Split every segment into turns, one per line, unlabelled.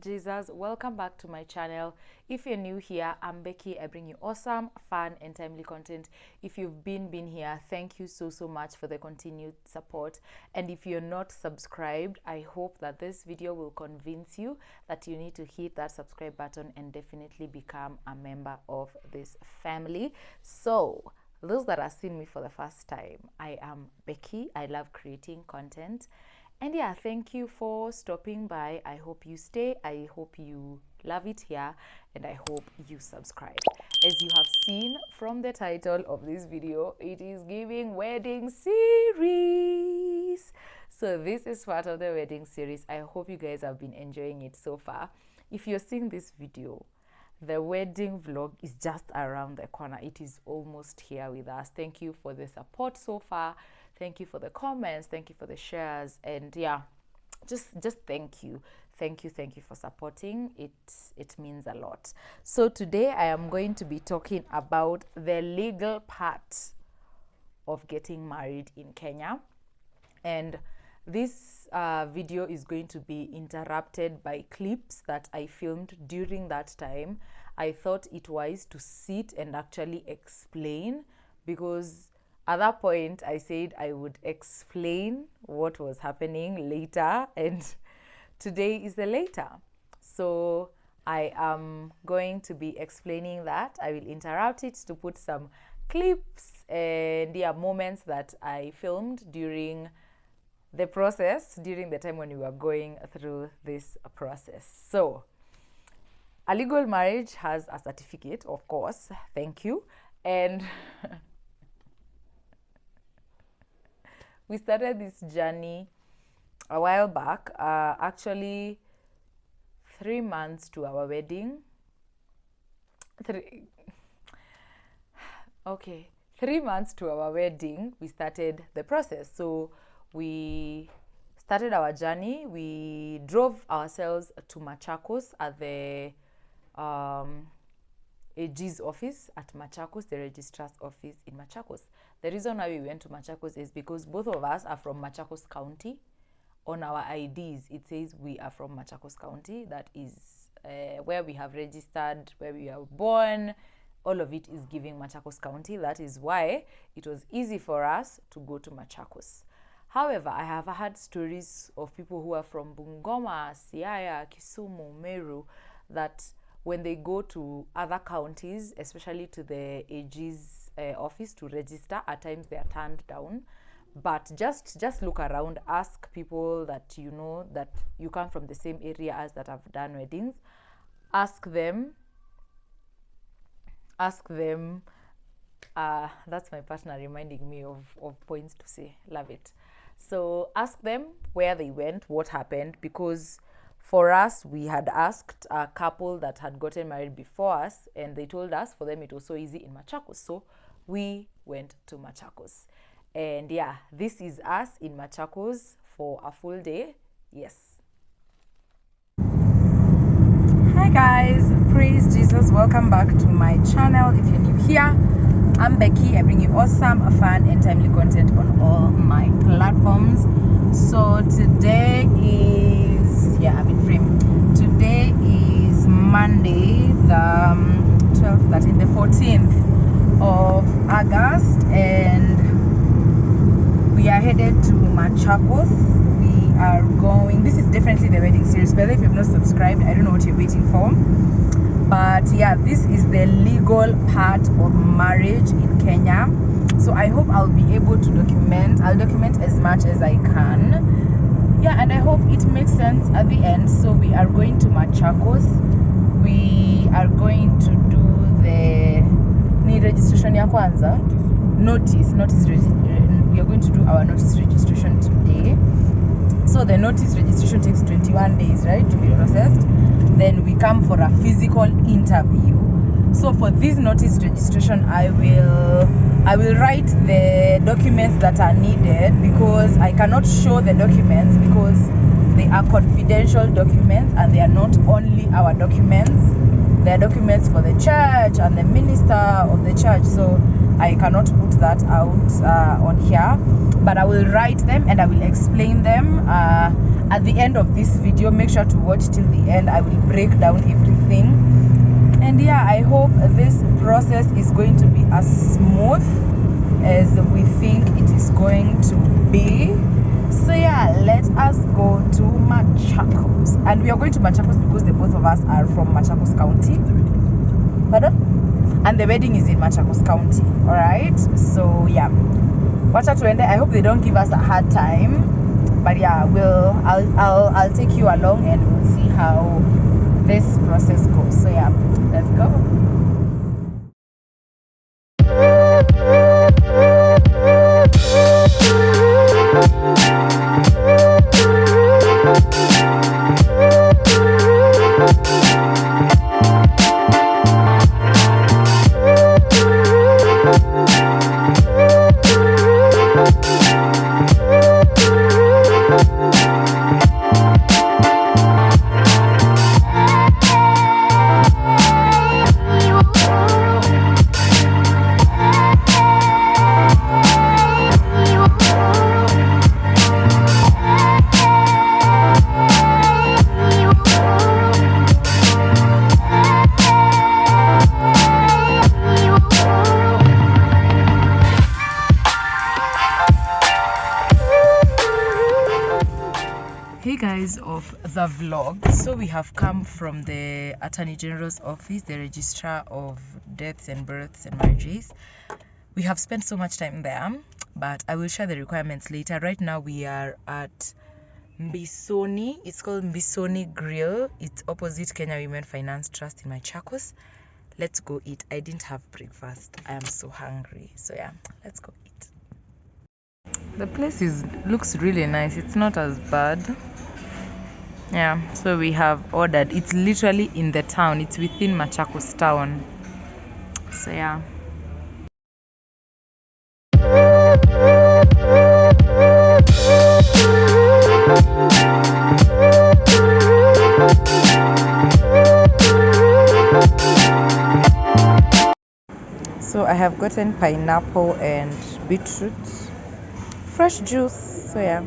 Jesus. Welcome back to my channel. If you're new here, I'm Becky. I bring you awesome, fun, and timely content. If you've been here, thank you so much for the continued support. And if you're not subscribed, I hope that this video will convince you that you need to hit that subscribe button and definitely become a member of this family. So those that are seeing me for the first time, I am Becky. I love creating content. And yeah, thank you for stopping by. I hope you stay. I hope you love it here. And I hope you subscribe. As you have seen from the title of this video, it is giving wedding series. So this is part of the wedding series. I hope you guys have been enjoying it so far. If you're seeing this video, the wedding vlog is just around the corner. It is almost here with us. Thank you for the support so far. Thank you for the comments. Thank you for the shares. And yeah, just thank you for supporting it. It means a lot. So today I am going to be talking about the legal part of getting married in Kenya. And this video is going to be interrupted by clips that I filmed during that time. I thought it wise to sit and actually explain, because at that point I said I would explain what was happening later, and today is the later. So I am going to be explaining that. I will interrupt it to put some clips and moments that I filmed during the process, during the time when we were going through this process. So a legal marriage has a certificate, of course. Thank you. And we started this journey a while back, actually 3 months to our wedding. 3 months to our wedding, we started the process. So we started our journey. We drove ourselves to Machakos at the AG's office at Machakos, the registrar's office in Machakos. The reason why we went to Machakos is because both of us are from Machakos County. On our IDs, it says we are from Machakos County. That is where we have registered, where we are born. All of it is giving Machakos County. That is why it was easy for us to go to Machakos. However, I have had stories of people who are from Bungoma, Serie, Kisumu, Meru, that when they go to other counties, especially to the AG's office to register, at times they are turned down. But just look around, ask people that you know, that you come from the same area as that have done weddings. Ask them. That's my partner reminding me of points to say. Love it. So ask them where they went, what happened, because for us, we had asked a couple that had gotten married before us, and they told us for them it was so easy in Machakos. So we went to Machakos. And yeah, this is us in Machakos for a full day. Yes. Hi guys, praise Jesus. Welcome back to my channel. If you're new here, I'm Becky. I bring you awesome, fun, and timely content on all my platforms. So today is, I've been framed. Today is Monday, the 12th, 13th, the 14th of August, and we are headed to Machakos. We are going, this is definitely the wedding series. But if you've not subscribed, I don't know what you're waiting for. But yeah, this is the legal part of marriage in Kenya. So I hope I'll be able to document. I'll document as much as I can. Yeah, and I hope it makes sense at the end. So we are going to Machakos. We are going to do the registration ya kwanza. Notice. We are going to do our notice registration today. So the notice registration takes 21 days, right, to be processed. Then we come for a physical interview. So for this notice registration, I will write the documents that are needed, because I cannot show the documents because they are confidential documents, and they are not only our documents. They are documents for the church and the minister of the church. So I cannot put that out on here, but I will write them and I will explain them at the end of this video. Make sure to watch till the end. I will break down everything, and yeah, I hope this process is going to be as smooth as we think it is going to be. So yeah, let us go to Machakos, and we are going to Machakos because the both of us are from Machakos County. Pardon? And the wedding is in Machakos County. All right. So yeah, watch out to end. I hope they don't give us a hard time, but yeah, I'll take you along and we'll see how this process goes. So yeah, let's go. Hey guys of the vlog, so we have come from the Attorney General's office, the Registrar of Deaths and Births and Marriages. We have spent so much time there, but I will share the requirements later. Right now we are at Mbisoni. It's called Mbisoni Grill. It's opposite Kenya Women Finance Trust in Machakos. Let's go eat. I didn't have breakfast. I am so hungry. So yeah, let's go eat. The place looks really nice. It's not as bad. Yeah, so we have ordered. It's literally in the town. It's within Machakos town. So yeah. So I have gotten pineapple and beetroot, fresh juice. So yeah.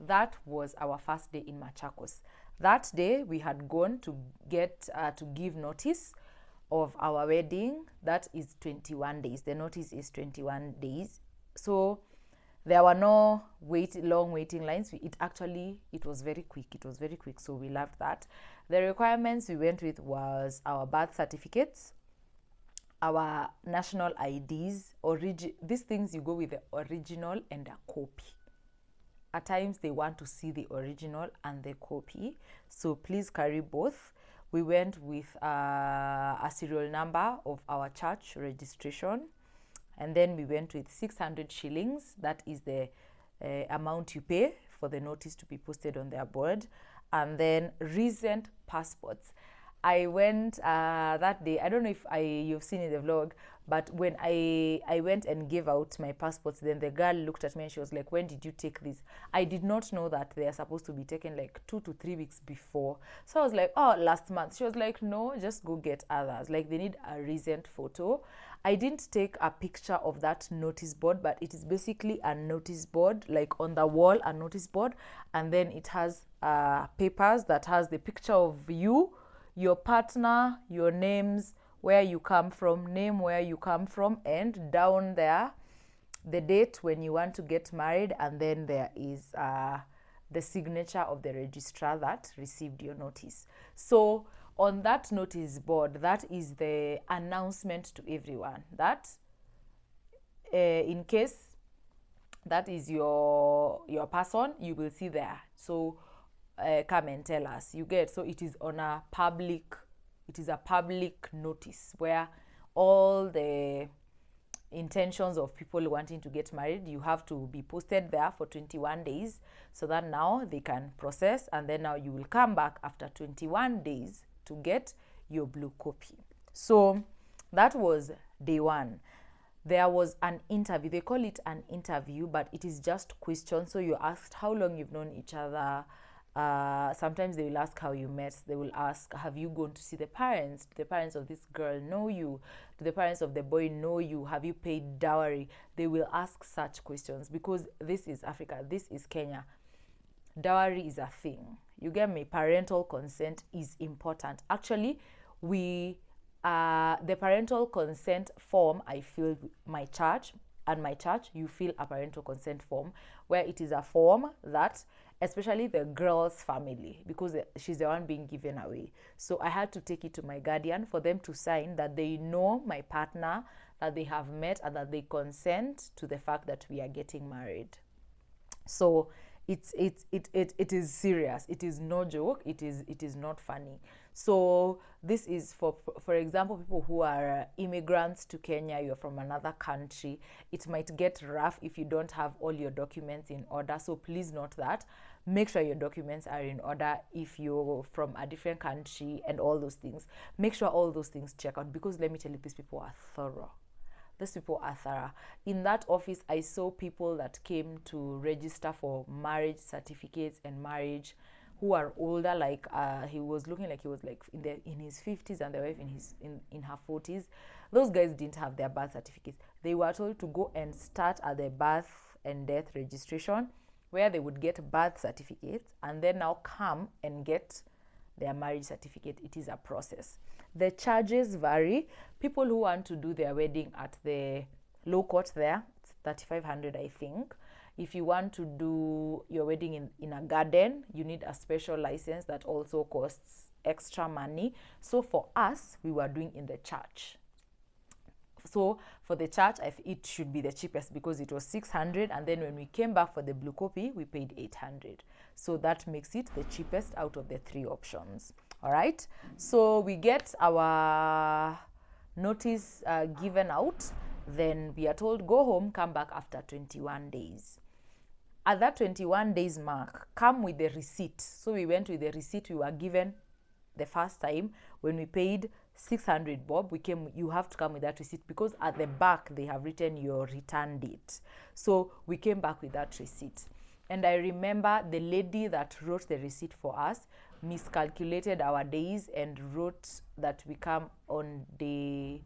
That was our first day in Machakos. That day we had gone to get to give notice of our wedding. That is 21 days. The notice is 21 days. So there were no long waiting lines. It was very quick. It was very quick. So we loved that. The requirements we went with was our birth certificates, our national IDs, these things you go with the original and a copy. At times they want to see the original and the copy, so please carry both. We went with a serial number of our church registration, and then we went with 600 shillings. That is the amount you pay for the notice to be posted on their board. And then recent passports. I went that day. I don't know if you've seen in the vlog, but when I went and gave out my passports, then the girl looked at me and she was like, "When did you take this?" I did not know that they are supposed to be taken like 2 to 3 weeks before. So I was like, "Oh, last month." She was like, "No, just go get others. Like, they need a recent photo." I didn't take a picture of that notice board, but it is basically a notice board, like on the wall, a notice board, and then it has papers that has the picture of you, your partner, your names, where you come from, where you come from, and down there the date when you want to get married, and then there is the signature of the registrar that received your notice. So on that notice board, that is the announcement to everyone that in case that is your person, you will see there. So come and tell us. You get, so it is a public notice where all the intentions of people wanting to get married, you have to be posted there for 21 days so that now they can process, and then now you will come back after 21 days to get your blue copy. So That was day one. There was an interview. They call it an interview, but it is just questions. So you're asked how long you've known each other. Sometimes they will ask how you met. They will ask, have you gone to see the parents? Do the parents of this girl know you? Do the parents of the boy know you? Have you paid dowry? They will ask such questions because this is Africa. This is Kenya. Dowry is a thing. You get me? Parental consent is important. Actually, the parental consent form I filled my church, and my church, you fill a parental consent form where it is a form that, especially the girl's family, because she's the one being given away. So I had to take it to my guardian for them to sign that they know my partner, that they have met, and that they consent to the fact that we are getting married. So it is serious. It is no joke. It is not funny. So this is for example, people who are immigrants to Kenya. You're from another country. It might get rough if you don't have all your documents in order. So please note that. Make sure your documents are in order if you're from a different country and all those things. Make sure all those things check out, because let me tell you, these people are thorough. These people are thorough. In that office, I saw people that came to register for marriage certificates and marriage who are older. Like he was looking like he was like in his 50s, and the wife in her 40s. Those guys didn't have their birth certificates. They were told to go and start at the birth and death registration, where they would get birth certificates, and then now come and get their marriage certificate. It is a process. The charges vary. People who want to do their wedding at the low court there, it's 3,500, I think. If you want to do your wedding in a garden, you need a special license that also costs extra money. So for us, we were doing in the church. So for the church, it should be the cheapest because it was 600, and then when we came back for the blue copy, we paid 800. So that makes it the cheapest out of the three options. All right, so we get our notice given out. Then we are told, go home, come back after 21 days. At that 21 days mark, come with the receipt. So we went with the receipt we were given the first time when we paid 600 bob. You have to come with that receipt, because at the back they have written your return date. So we came back with that receipt. And I remember the lady that wrote the receipt for us miscalculated our days and wrote that we come on day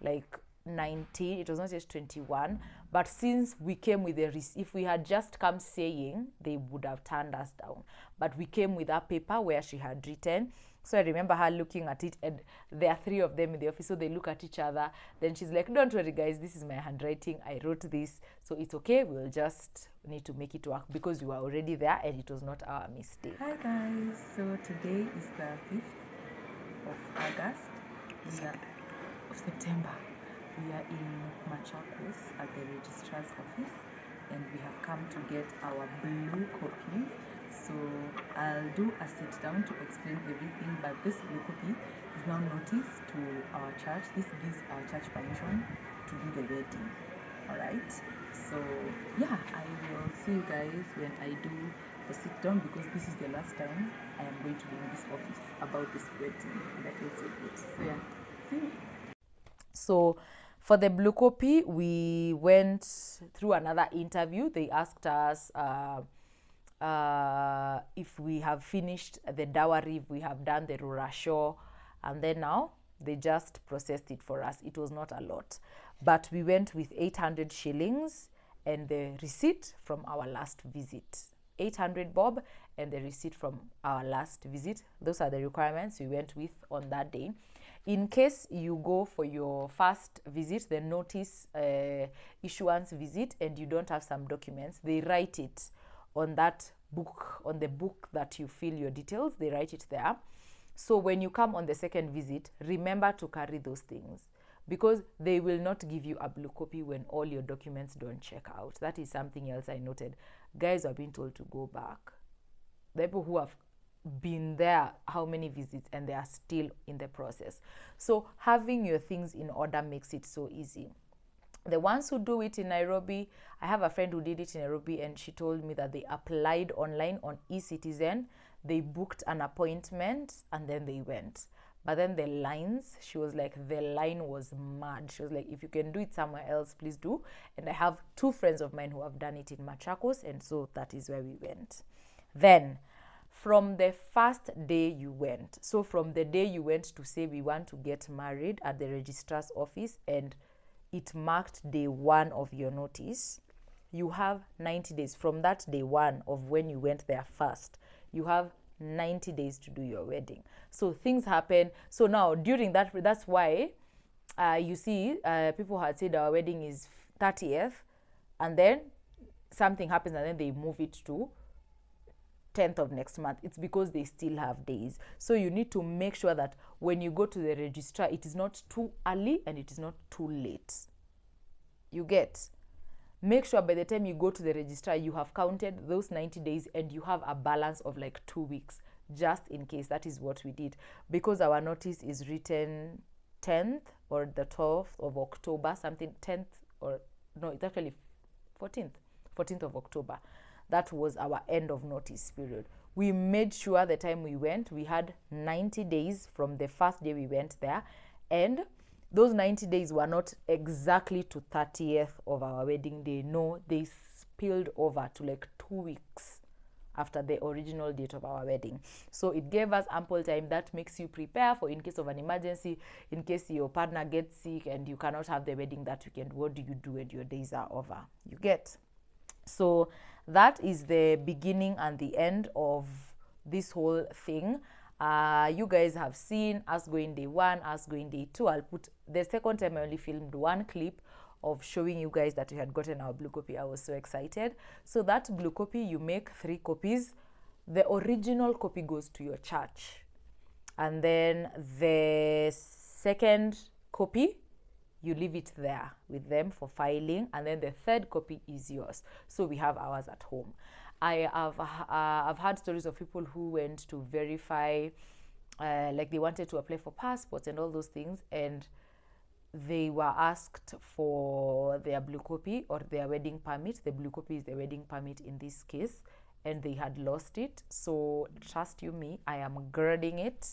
like 19. It was not just 21. But since we came with the receipt, if we had just come saying, they would have turned us down. But we came with a paper where she had written. So I remember her looking at it, and there are three of them in the office, so they look at each other. Then she's like, don't worry guys, this is my handwriting, I wrote this, so it's okay, we'll just need to make it work, because you were already there and it was not our mistake. Hi guys, so today is the 5th of August, of September. We are in Machakos at the registrar's office, and we have come to get our blue copy. So I'll do a sit down to explain everything, but this blue copy is now notice to our church. This gives our church permission to do the wedding. Alright, so yeah, I will see you guys when I do the sit down, because this is the last time I am going to be in this office about this wedding, and I feel so good. So yeah, see you. So for the blue copy, we went through another interview. They asked us if we have finished the dowry, if we have done the rurasho, and then now they just processed it for us. It was not a lot, but we went with 800 shillings and the receipt from our last visit. 800 bob and the receipt from our last visit. Those are the requirements we went with on that day. In case you go for your first visit, the notice issuance visit, and you don't have some documents, they write it on that book, on the book that you fill your details, they write it there. So when you come on the second visit, remember to carry those things, because they will not give you a blue copy when all your documents don't check out. That is something else I noted. Guys are being told to go back. The people who have been there how many visits and they are still in the process. So having your things in order makes it so easy. The ones who do it in Nairobi, I have a friend who did it in Nairobi, and she told me that they applied online on eCitizen, they booked an appointment, and then they went. But then the lines, she was like, the line was mad. She was like, if you can do it somewhere else, please do. And I have 2 friends of mine who have done it in Machakos, and so that is where we went. Then from the first day you went, so from the day you went to say we want to get married at the registrar's office, and it marked day 1 of your notice, you have 90 days from that day 1 of when you went there first. You have 90 days to do your wedding. So things happen. So now during that's why you see people had said our wedding is 30th, and then something happens and then they move it to 10th of next month. It's because they still have days. So you need to make sure that when you go to the registrar, it is not too early and it is not too late. You get? Make sure by the time you go to the registrar, you have counted those 90 days and you have a balance of like 2 weeks, just in case. That is what we did. Because our notice is written 10th or the 12th of October, something 10th, or no, it's actually 14th of October. That was our end of notice period. We made sure the time we went, we had 90 days from the first day we went there, and those 90 days were not exactly to 30th of our wedding day. No, they spilled over to like 2 weeks after the original date of our wedding. So it gave us ample time. That makes you prepare for in case of an emergency, in case your partner gets sick and you cannot have the wedding that weekend. What do you do when your days are over? You get? So that is the beginning and the end of this whole thing. You guys have seen us going day 1, us going day 2. I'll put the second time I only filmed 1 clip of showing you guys that we had gotten our blue copy. I was so excited. So that blue copy, you make 3 copies. The original copy goes to your church, and then the second copy, you leave it there with them for filing, and then the third copy is yours. So we have ours at home. I've had stories of people who went to verify, like they wanted to apply for passports and all those things, and they were asked for their blue copy or their wedding permit. The blue copy is the wedding permit in this case, and they had lost it. So trust you me, I am guarding it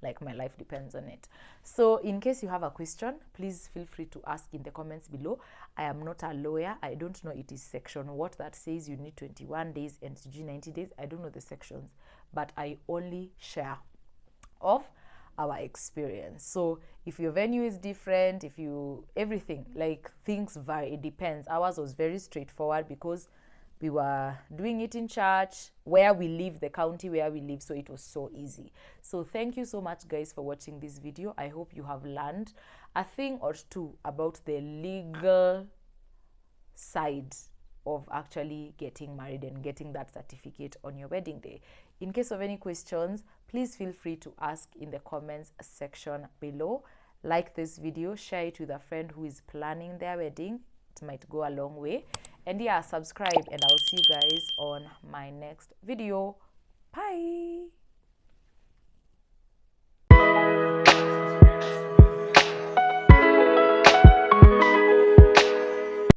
like my life depends on it. So in case you have a question, please feel free to ask in the comments below. I am not a lawyer. I don't know it is section what that says you need 21 days and G 90 days. I don't know the sections, but I only share of our experience. So if your venue is different, if you everything, like things vary, it depends. Ours was very straightforward because we were doing it in church where we live, the county where we live, so it was so easy. So thank you so much guys for watching this video. I hope you have learned a thing or two about the legal side of actually getting married and getting that certificate on your wedding day. In case of any questions, please feel free to ask in the comments section below. Like this video, share it with a friend who is planning their wedding. It might go a long way. And yeah, subscribe, and I'll see you guys on my next video. Bye.